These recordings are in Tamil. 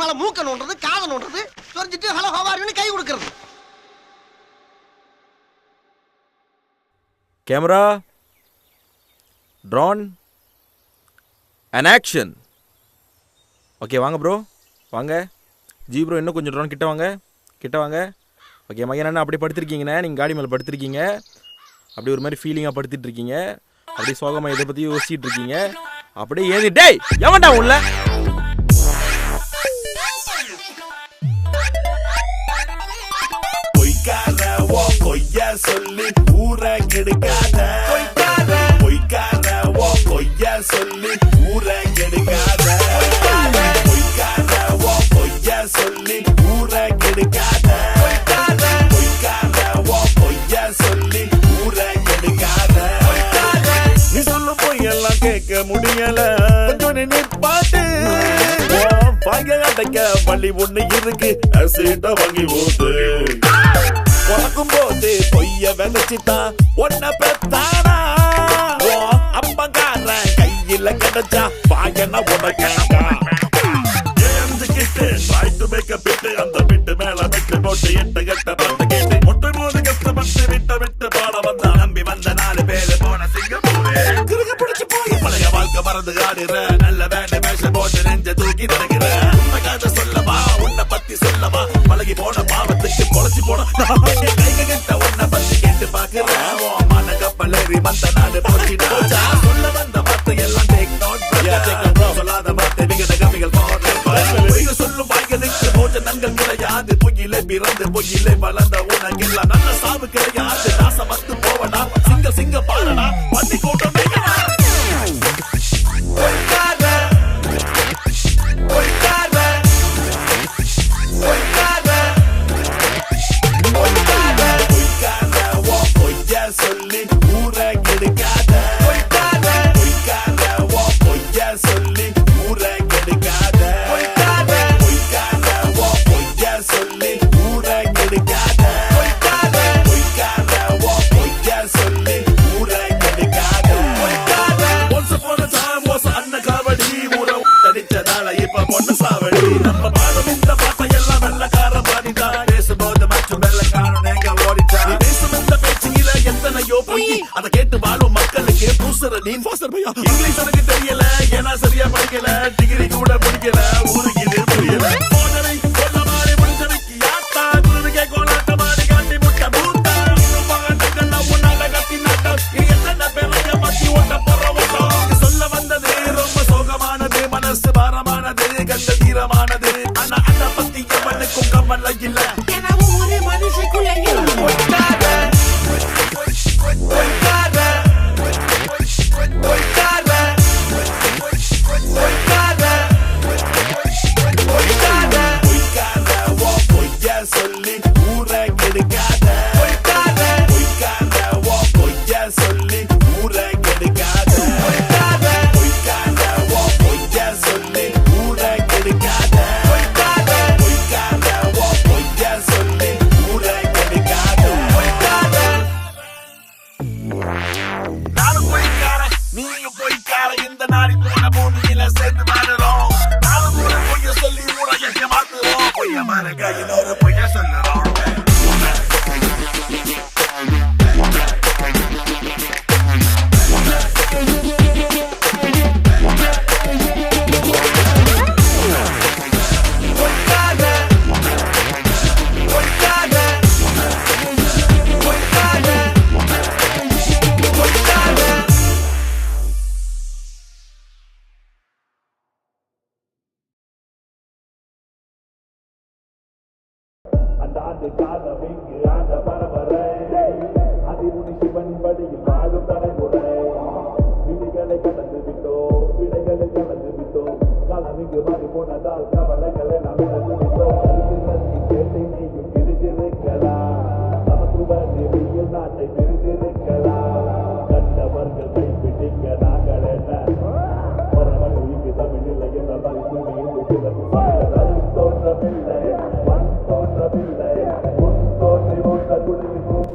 மேல மூக்க நோண்டுறது, காதை நோண்டுறது, சொரிஞ்சிட்டு ஹலோ ஹவாரின்னு கை கொடுக்கறது. Camera, drone and action. Okay வாங்க ப்ரோ, வாங்க. ஜி ப்ரோ இன்னும் கொஞ்சம் ட்ரான் கிட்ட வாங்க, கிட்ட வாங்க. ஓகே மையன் அப்படி படுத்திருக்கீங்கண்ணே, நீங்கள் காடி மேலே படுத்திருக்கீங்க. அப்படி ஒரு மாதிரி ஃபீலிங்காக படுத்திட்டு இருக்கீங்க. அப்படியே சோகமாக இதை பற்றி யோசிச்சுட்டு இருக்கீங்க. அப்படியே ஏறி டேய் எவன்டா உள்ள கொய்ய சொல்லி ஊரை கெடுக்காத, பொய்க்கார ஓ கொய்ய சொல்லி ஊரை கெடுக்காத, பொய்க்கார ஓ கொய்ய சொல்லி ஊரை கெடுக்காத, பொய்க்கார ஓ கொய்ய சொல்லி ஊரை கெடுக்காத. நீ சொல்லும் பொய்யெல்லாம் கேட்க முடியல, கொஞ்சம் நிப்பாட்டு. வாங்க அடைக்க வழி ஒண்ணு இருக்கு, சீட்ட வாங்கி ஊத்து. உனக்கும் போது பொய்ய விதைச்சிட்டா ஒன்ன பெத்தானா, அப்பங்கார கையில கிடைச்சா வாயன உனக்கா. ஏந்துக்கிட்டு try to make a bit, அந்த பிட்டு மேல விட்டு போட்டு எட்டு கட்ட பத்து கேட்டு மொட்டை போது கஷ்டப்பட்டு விட்டு பாட வந்தா நம்பி வந்த 4 பேரு போன சிங்கப்பூரு. கிருக பிடிச்சு போய் பழைய வாழ்க்கை மறந்து ஆடுற, நல்ல வேண்ட வேஷம் போட்டு நெஞ்ச தூக்கி நடக்கிற. உண்மை கதை சொல்லவா, உன்னை பத்தி சொல்லவா, பழகி போன பாவத்துக்கு பொழைச்சு போன கைக கிட்ட உன்னை பத்தி கேட்டு பாக்குறேன். மன கப்பல் ஏறி வந்த நாடு போச்சிடா. சொல்ல வந்த வார்த்தை எல்லாம் டேக் நோட், சொல்லாத வார்த்தை விகட கவிகள் போடுற. சொல்லும் வாய்களுக்கு போஜனங்கள் கிடையாது, பொய்யிலே பிறந்து பொய்யிலே வளர்ந்த உனக்கெல்லாம் நல்ல சாவு கிடையாது. நாசம் வந்து போவனா, சிங்க பாருடா, பட்டி கூட்டம் சொல்லி ஊரை கெடுக்காத, பொய்க்கார ஓ பொய்ய சொல்லி ஊரை கெடுக்காத, பொய்க்கார ஓ பொய்ய சொல்லி ஊரை கெடுக்காத, பொய்க்கார ஓ பொய்ய சொல்லி ஊரை கெடுக்காத. Once upon a time was அண்ண காவடி, ஊரை தடிச்சதால இப்ப பொண்ணு சாவடி. நம்ம பாடும் இந்த பாட்டை எல்லாம் வெள்ளக்கார பாடிட்டா, பேசும்போது மற்றும் வெள்ளக்காரன் எங்க ஓடிட்டா. பேசும் இந்த பேச்சில எத்தனையோ பொய், அதை கேட்டு வாழும் மக்களுக்கு பூசற நீ பையா. இங்கிலீஷ் எனக்கு தெரியல, ஏன்னா சரியா படிக்கல, டிகிரி கூட முடிக்கல, ஊருக்கு இது புரியல. போனரை கொல்ல மாறி முடிச்சவைக்கு யாத்தா, குருவிக்கே கோலாட்ட மாறி காட்டி முட்டை பூத்தா. பகட்டங்கள்லாம் உன்னால கட்டி நாட்டம், இது எத்தனை பேரைய மாத்தி ஓட்ட போற ஓட்டம். சொல்ல வந்தது ரொம்ப சோகமானது, மனசு பாரமானது, கண்ட தீரமானது. ஆனா அண்ணா பத்தி எவனுக்கும் கவலை இல்ல, ஒரு மனுஷக்குள்ள சொல்லி ஊரை கெடுக்காத, பொய்க்கார ஓ பொய்ய சொல்லி ஊரை கெடுக்காத, பொய்க்கார ஓ பொய்ய சொல்லி ஊரை கெடுக்காத, பொய்க்கார ஓ பொய்ய சொல்லி ஊரை கெடுக்காத. நானும் பொய்க்கார, நீயும் பொய்க்கார, இந்த நாடி போன பூமியில சேர்ந்து மாறுறோம். நானும் கூட பொய்ய சொல்லி ஊரை எங்க மாத்துறோம், பொய்ய மறக்க இன்னொரு பொய்ய சொல்லுறோம். அந்தாண்டு காலம் இங்கு ஆண்ட பரம்பரை, அதிமுனி சிவன் படியில் வாழும் தலைமுறை. விதிகளை கடந்து விட்டோம், விடைகளை கடந்து விட்டோம், காலம் இங்கு மாறி போனதால் கவலைகளை நாம் இழந்து விட்டோம். கேட்டை நீயும் பிரித்திருக்கலாம், சமத்துவ நெறியில் நாட்டை பிரித்திருக்கலாம். கண்டவர்கள் கைப்பிடிக்க நாங்கள் என்ன பரவன் உயிர்க்கு தமிழில்லை என்ற மதிப்பு மீண்டும் தோன்றவில்லை, தோன்றவில்லை, உன் தோன்றி உள்ள குடிக்கும்.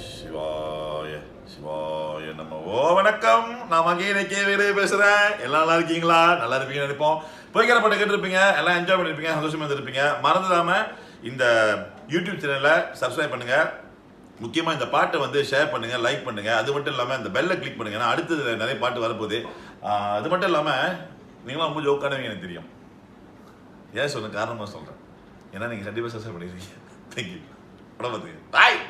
சிவாய சிவாய நமோ. வணக்கம், நான் அகைன் கேவே பேசுறேன். எல்லாம் நல்லா இருக்கீங்களா? நல்லா இருப்பீங்கன்னு நினைப்போம். பொய்க்கார பாட்டு கேட்டிருப்பீங்க, எல்லாம் என்ஜாய் பண்ணிருப்பீங்க, சந்தோஷமா இருந்திருப்பீங்க. மறந்துடாம இந்த யூடியூப் சேனலை சப்ஸ்கிரைப் பண்ணுங்க. முக்கியமா இந்த பாட்டை வந்து ஷேர் பண்ணுங்க, லைக் பண்ணுங்க. அது மட்டும் இல்லாம இந்த பெல்லை கிளிக் பண்ணுங்க. ஏன்னா அடுத்தது நிறைய பாட்டு வரப்போகுது. அது மட்டும் இல்லாம நீங்களும் ரொம்ப ஜோக்கானவங்க எனக்கு தெரியும். ஏன் சொல்லுங்க, காரணமா சொல்றேன். ஏன்னா நீங்க கண்டிப்பா சப்ஸ்கிரைப் பண்ணிருக்கீங்க. தேங்க்யூ. படம் பார்த்துங்க. பாய்.